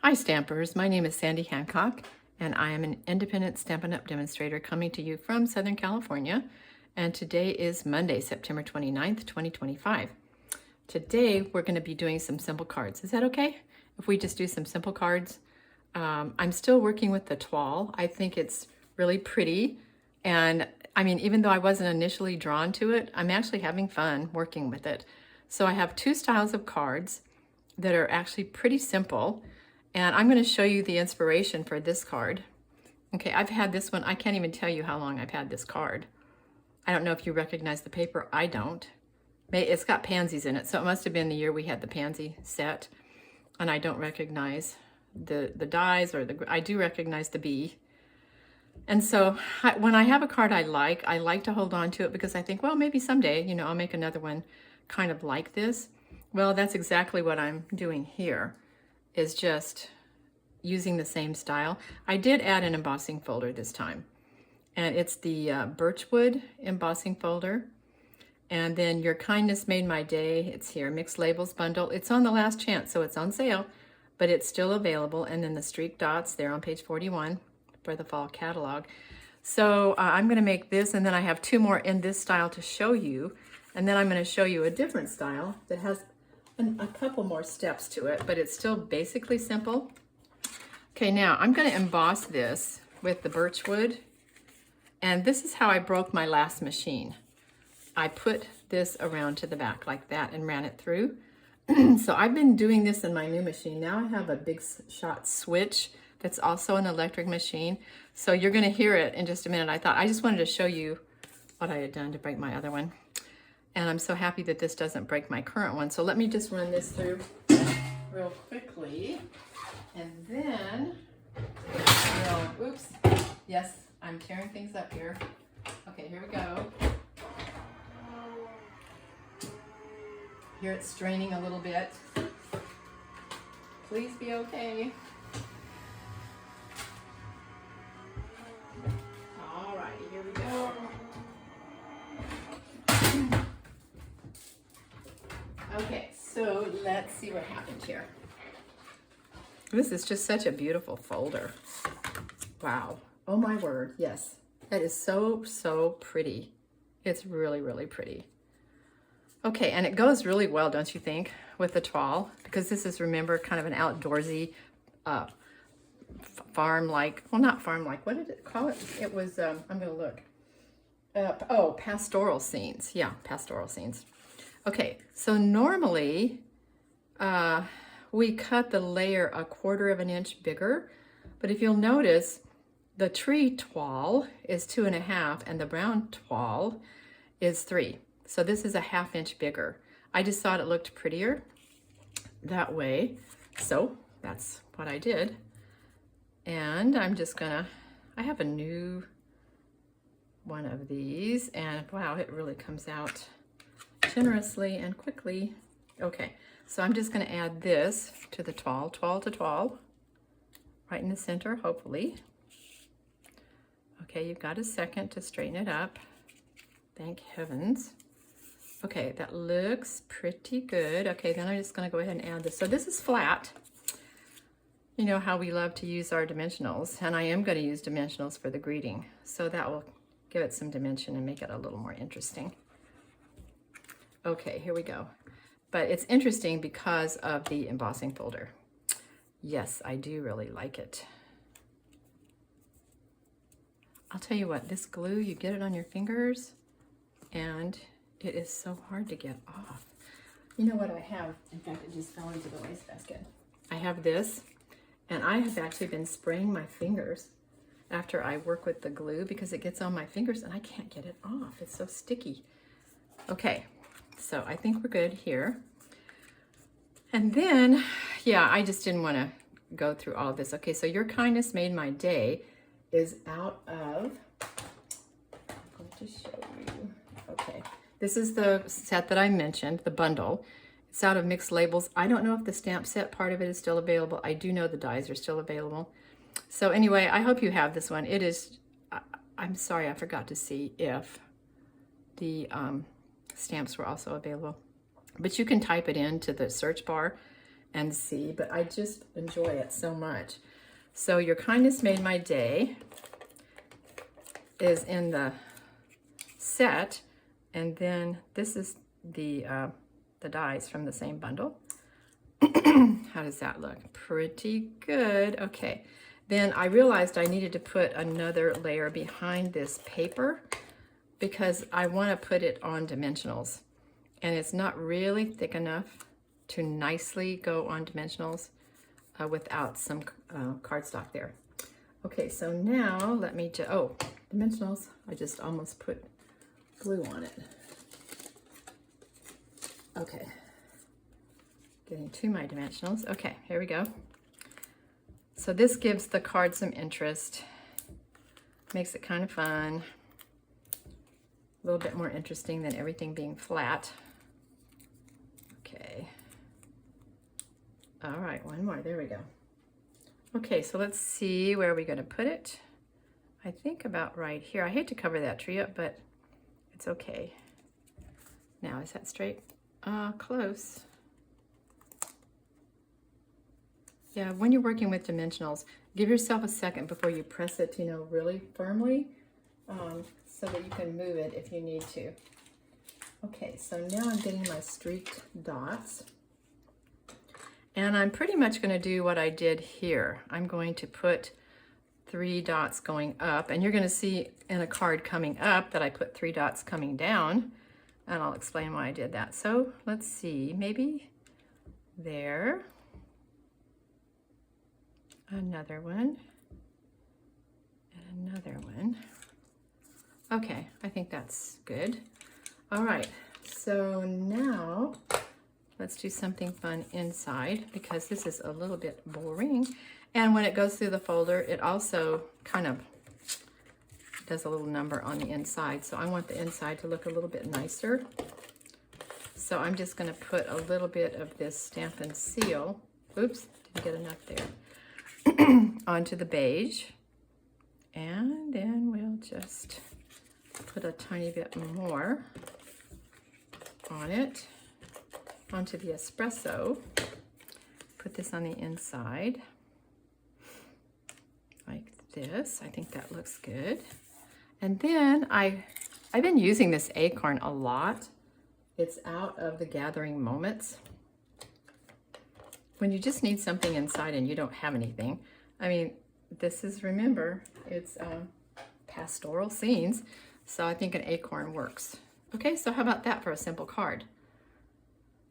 Hi Stampers, my name is Sandy Hancock and I am an independent Stampin' Up! Demonstrator coming to you from Southern California, and today is Monday, September 29th, 2025. Today we're going to be doing some simple cards. Is that okay if we just do some simple cards? I'm still working with the Toile. I think it's really pretty, and I mean, even though I wasn't initially drawn to it, I'm actually having fun working with it. So I have two styles of cards that are actually pretty simple. And I'm going to show you the inspiration for this card. Okay, I've had this one. I can't even tell you how long I've had this card. I don't know if you recognize the paper. I don't. It's got pansies in it, so it must have been the year we had the pansy set. And I don't recognize the dies or I do recognize the bee. And so when I have a card I like to hold on to it because I think, well, maybe someday, you know, I'll make another one kind of like this. Well, that's exactly what I'm doing here, is just using the same style. I did add an embossing folder this time, and it's the Birchwood embossing folder. And then Your Kindness Made My Day, it's here, Mixed Labels Bundle. It's on the last chance, so it's on sale, but it's still available. And then the streak dots there on page 41 for the fall catalog. So I'm gonna make this, and then I have two more in this style to show you. And then I'm gonna show you a different style that has a couple more steps to it, but it's still basically simple. Okay, now I'm going to emboss this with the Birchwood, and this is how I broke my last machine. I put this around to the back like that and ran it through. So I've been doing this in my new machine. Now I have a Big Shot switch that's also an electric machine. So you're going to hear it in just a minute. I just wanted to show you what I had done to break my other one. And I'm so happy that this doesn't break my current one. So let me just run this through real quickly. And then, oops, yes, I'm tearing things up here. Okay, here we go. Here it's straining a little bit. Please be okay. All right, here we go. Okay, so let's see what happened here. This is just such a beautiful folder. Wow. Oh my word. Yes. That is so, so pretty. It's really, really pretty. Okay, and it goes really well, don't you think, with the Toile? Because this is, remember, kind of an outdoorsy, farm-like, well, not farm-like, what did it call it? It was, I'm going to look. Oh, pastoral scenes. Yeah, pastoral scenes. Okay, so normally, we cut the layer 1/4 of an inch bigger, but if you'll notice, the tree Toile is 2.5 and the brown Toile is 3. So this is a 1/2 inch bigger. I just thought it looked prettier that way. So that's what I did. And I'm just gonna, I have a new one of these, and wow, it really comes out generously and quickly. Okay. So I'm just going to add this to the Toile to Toile, right in the center, hopefully. Okay, you've got a second to straighten it up. Thank heavens. Okay, that looks pretty good. Okay, then I'm just going to go ahead and add this. So this is flat. You know how we love to use our dimensionals, and I am going to use dimensionals for the greeting. So that will give it some dimension and make it a little more interesting. Okay, here we go. But it's interesting because of the embossing folder. Yes, I do really like it. I'll tell you what, this glue, you get it on your fingers, and it is so hard to get off. You know what I have? In fact, it just fell into the wastebasket. I have this, and I have actually been spraying my fingers after I work with the glue because it gets on my fingers and I can't get it off. It's so sticky. Okay. So I think we're good here. And then, yeah, I just didn't want to go through all of this. Okay, so Your Kindness Made My Day is out of, I'm going to show you. Okay, this is the set that I mentioned, the bundle. It's out of Mixed Labels. I don't know if the stamp set part of it is still available. I do know the dies are still available. So anyway, I hope you have this one. It is, I'm sorry, I forgot to see if the stamps were also available. But you can type it into the search bar and see, but I just enjoy it so much. So Your Kindness Made My Day is in the set, and then this is the dies from the same bundle. How does that look? Pretty good. Okay, then I realized I needed to put another layer behind this paper because I want to put it on dimensionals, and it's not really thick enough to nicely go on dimensionals without some cardstock there. Okay, so now let me just, oh, dimensionals, I just almost put glue on it. Okay, getting to my dimensionals. Okay, here we go. So this gives the card some interest, makes it kind of fun, a little bit more interesting than everything being flat. Okay. All right, one more, there we go. Okay, so let's see where we're going to put it. I think about right here. I hate to cover that tree up, but it's okay. Now, is that straight? Close. Yeah, when you're working with dimensionals, give yourself a second before you press it, you know, really firmly, so that you can move it if you need to. Okay, so now I'm getting my streaked dots. And I'm pretty much going to do what I did here. I'm going to put 3 dots going up, and you're going to see in a card coming up that I put 3 dots coming down, and I'll explain why I did that. So let's see, maybe there, another one, and another one. Okay, I think that's good. All right, so now let's do something fun inside because this is a little bit boring. And when it goes through the folder, it also kind of does a little number on the inside. So I want the inside to look a little bit nicer. So I'm just going to put a little bit of this Stamp and Seal, oops, didn't get enough there, onto the beige. And then we'll just put a tiny bit more on it, onto the espresso. Put this on the inside like this. I think that looks good. And then I've been using this acorn a lot. It's out of the Gathering Moments. When you just need something inside and you don't have anything. I mean, this is, remember, it's pastoral scenes, so I think an acorn works. Okay, so how about that for a simple card?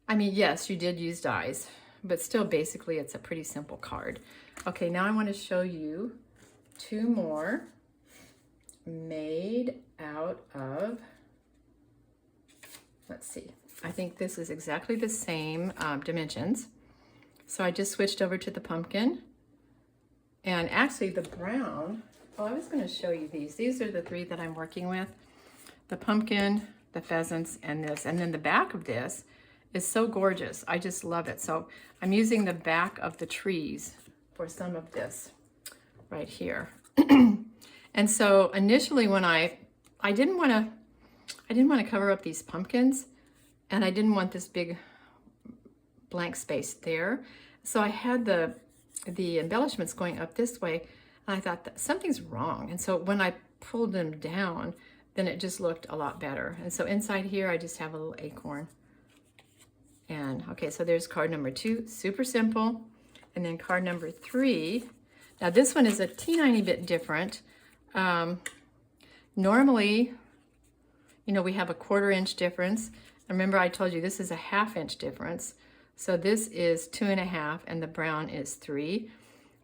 I mean, yes, you did use dies, but still basically it's a pretty simple card. Okay, now I want to show you 2 more made out of, let's see, I think this is exactly the same dimensions. So I just switched over to the pumpkin, and actually the brown, oh, I was going to show you these. These are the 3 that I'm working with. The pumpkin, the pheasants, and this. And then the back of this is so gorgeous. I just love it. So I'm using the back of the trees for some of this right here. And so initially when I didn't want to cover up these pumpkins, and I didn't want this big blank space there. So I had the embellishments going up this way, and I thought that something's wrong. And so when I pulled them down, then it just looked a lot better. And so inside here, I just have a little acorn. And okay, so there's card number 2, super simple. And then card number 3. Now this one is a teeny bit different. Normally, you know, we have a 1/4 inch difference. Remember I told you this is a 1/2 inch difference. So this is 2.5 and the brown is 3.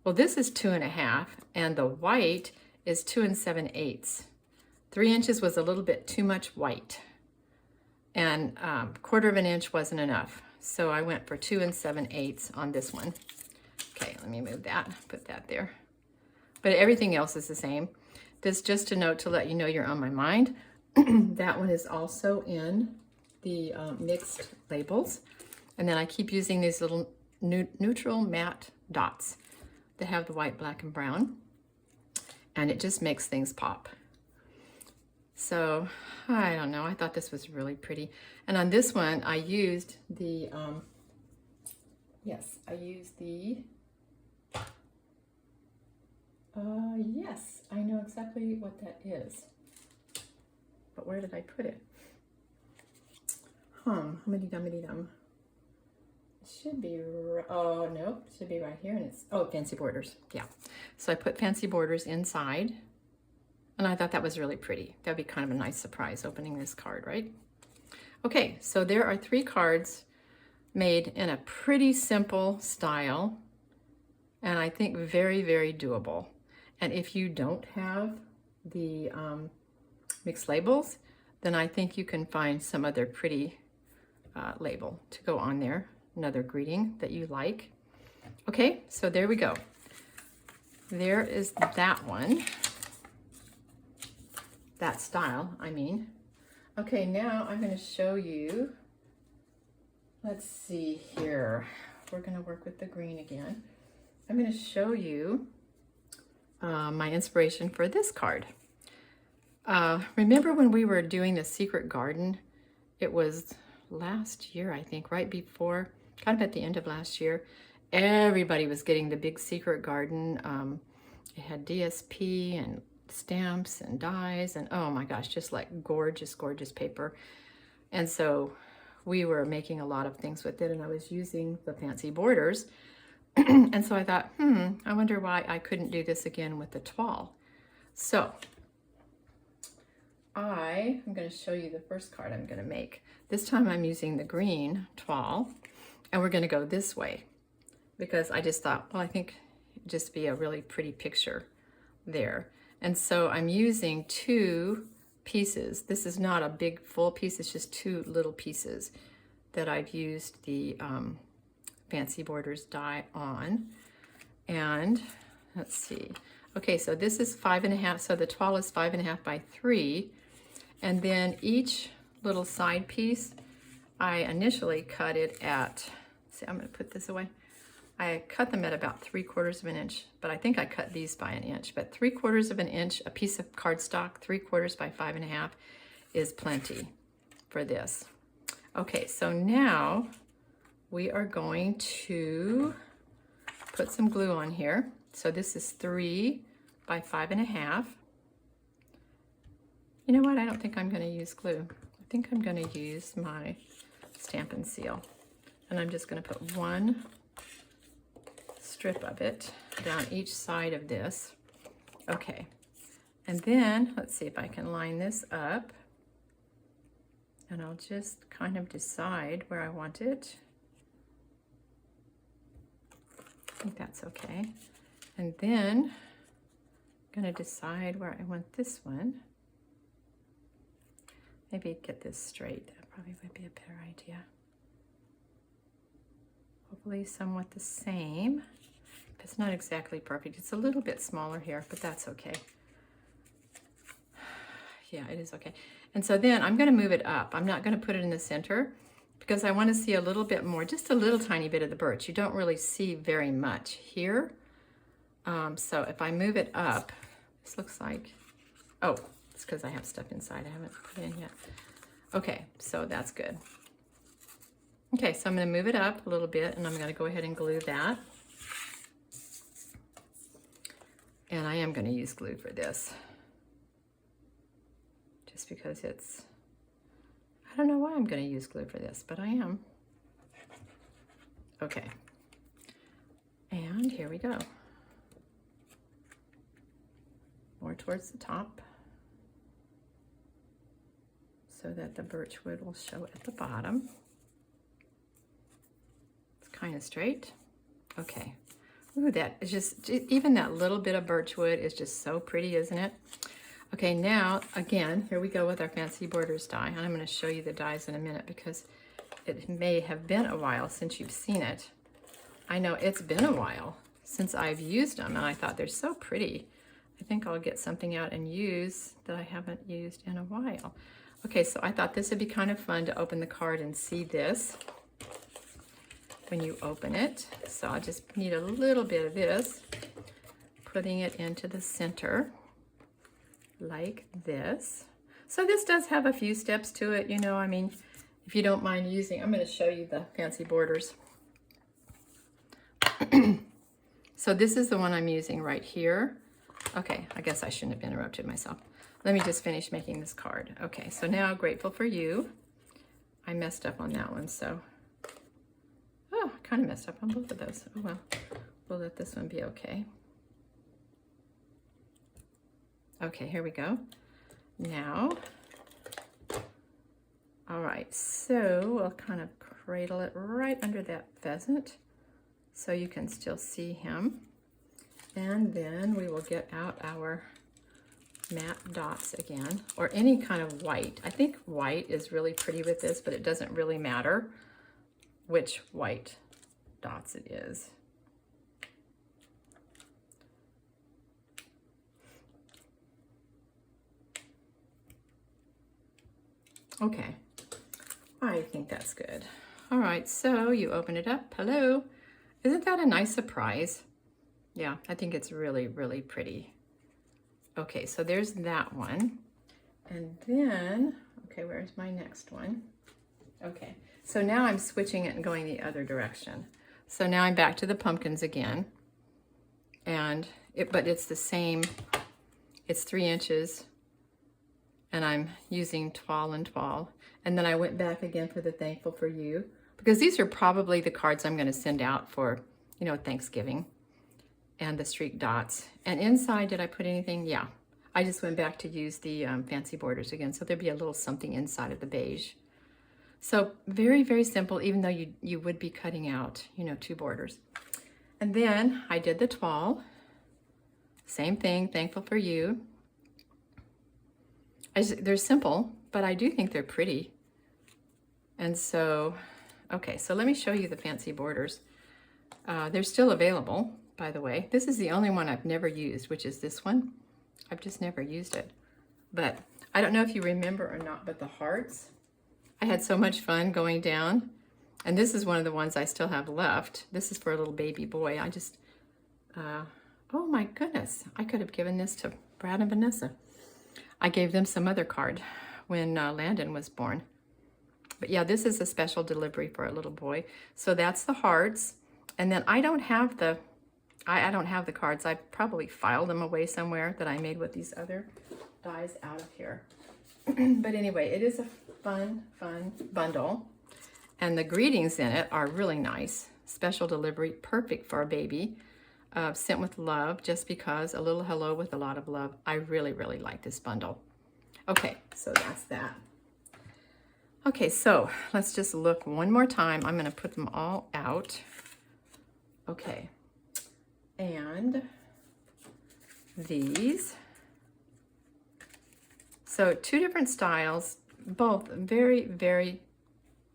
Well, this is 2.5 and the white is 2 7/8. 3 inches was a little bit too much white, and 1/4 inch wasn't enough. So I went for 2 7/8 on this one. Okay, let me move that, put that there. But everything else is the same. This just a note to let you know you're on my mind. That one is also in the mixed labels. And then I keep using these little neutral matte dots that have the white, black, and brown. And it just makes things pop. So, I don't know, I thought this was really pretty. And on this one, I used the Yes, I use the, yes, I know exactly what that is. But where did I put it? Hummity-dummity-dum. It should be, oh, no, it should be right here, and it's, oh, Fancy Borders, yeah. So I put Fancy Borders inside, and I thought that was really pretty. That'd be kind of a nice surprise opening this card, right? Okay, so there are 3 cards made in a pretty simple style, and I think very, very doable. And if you don't have the mixed labels, then I think you can find some other pretty label to go on there, another greeting that you like. Okay, so there we go. There is that one, that style, I mean. Okay, now I'm going to show you, let's see here. We're going to work with the green again. I'm going to show you my inspiration for this card. Remember when we were doing the secret garden? It was last year, I think, right before, kind of at the end of last year. Everybody was getting the big secret garden. It had DSP and stamps and dies and oh my gosh, just like gorgeous, gorgeous paper. And so we were making a lot of things with it, and I was using the Fancy Borders. And so I thought, I wonder why I couldn't do this again with the Toile. So I am going to show you the first card I'm going to make. This time I'm using the green Toile, and we're going to go this way because I just thought, well, I think it'd just be a really pretty picture there. And so I'm using 2 pieces. This is not a big full piece, it's just 2 little pieces that I've used the Fancy Borders die on. And let's see. Okay, so this is 5.5, so the Toile is 5.5 by 3. And then each little side piece, I initially cut it at, see, I'm gonna put this away. I cut them at about 3/4 of an inch, but I think I cut these by an inch. But 3/4 of an inch, a piece of cardstock, 3/4 by 5.5 is plenty for this. Okay, so now we are going to put some glue on here. So this is 3 by 5.5. You know what? I don't think I'm going to use glue. I think I'm going to use my Stampin' Seal. And I'm just going to put 1 strip of it down each side of this. Okay. And then, let's see if I can line this up. And I'll just kind of decide where I want it. I think that's okay. And then I'm going to decide where I want this one. Maybe get this straight. That probably would be a better idea. Hopefully somewhat the same. It's not exactly perfect. It's a little bit smaller here, but that's okay. Yeah, it is okay. And so then I'm going to move it up. I'm not going to put it in the center because I want to see a little bit more, just a little tiny bit of the birch. You don't really see very much here. So if I move it up, this looks like, oh, it's because I have stuff inside I haven't put in yet. Okay, so that's good. Okay, so I'm going to move it up a little bit, and I'm going to go ahead and glue that. And I am going to use glue for this. Just because it's, I don't know why I'm going to use glue for this, but I am. Okay. And here we go. More towards the top, so that the birch wood will show at the bottom. It's kind of straight. Okay. Ooh, that is just, even that little bit of birch wood is just so pretty, isn't it? Okay, now, again, here we go with our Fancy Borders die. And I'm going to show you the dies in a minute because it may have been a while since you've seen it. I know it's been a while since I've used them, and I thought they're so pretty. I think I'll get something out and use that I haven't used in a while. Okay, so I thought this would be kind of fun to open the card and see this when you open it. So I just need a little bit of this, putting it into the center like this. So this does have a few steps to it, you know, I mean, if you don't mind using, I'm going to show you the Fancy Borders. So this is the one I'm using right here. Okay, I guess I shouldn't have interrupted myself. Let me just finish making this card. Okay, so now Grateful for You. I messed up on that one, so. Oh, I kind of messed up on both of those. Oh well, we'll let this one be okay. Okay, here we go. Now, all right, so we'll kind of cradle it right under that pheasant so you can still see him. And then we will get out our matte dots again, or any kind of white. I think white is really pretty with this, but it doesn't really matter which white dots it is. Okay, I think that's good. All right, so you open it up. Hello. Isn't that a nice surprise? Yeah, I think it's really, really pretty. Okay, so there's that one. And then, okay, where's my next one? Okay, so now I'm switching it and going the other direction. So now I'm back to the pumpkins again. And but it's the same, it's 3 inches. And I'm using Toile and Toile. And then I went back again for the Thankful for You, because these are probably the cards I'm going to send out for, you know, Thanksgiving. And the streak dots. And inside, did I put anything? Yeah. I just went back to use the fancy borders again. So there'd be a little something inside of the beige. So very, very simple, even though you would be cutting out, you know, 2 borders. And then I did the Toile. Same thing, Thankful for You. They're simple, but I do think they're pretty. And so, okay, so let me show you the fancy borders. They're still available, by the way. This is the only one I've never used, which is this one. I've just never used it. But I don't know if you remember or not, but the hearts, I had so much fun going down. And this is one of the ones I still have left. This is for a little baby boy. I just, oh my goodness. I could have given this to Brad and Vanessa. I gave them some other card when Landon was born. But yeah, this is a special delivery for a little boy. So that's the hearts. And then I don't have the, I don't have the cards. I probably filed them away somewhere that I made with these other dies out of here. But anyway, it is a fun, fun bundle. And the greetings in it are really nice. Special delivery, perfect for a baby. Sent with love, just because, a little hello with a lot of love. I really, really like this bundle. Okay, so that's that. Okay, so let's just look one more time. I'm going to put them all out. Okay, and these. So 2 different styles, both very, very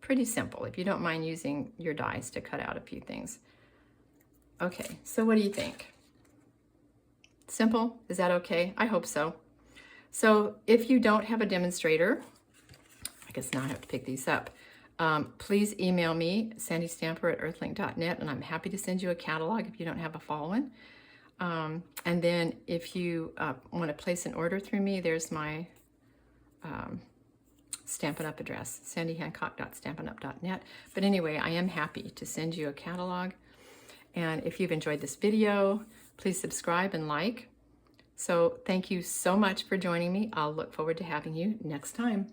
pretty simple, if you don't mind using your dies to cut out a few things. Okay, so what do you think? Simple? Is that okay? I hope so. So if you don't have a demonstrator, I guess now I have to pick these up. Please email me, sandystamper@earthlink.net, and I'm happy to send you a catalog if you don't have a following. And then if you want to place an order through me, there's my Stampin' Up address, sandyhancock.stampinup.net. But anyway, I am happy to send you a catalog. And if you've enjoyed this video, please subscribe and like. So thank you so much for joining me. I'll look forward to having you next time.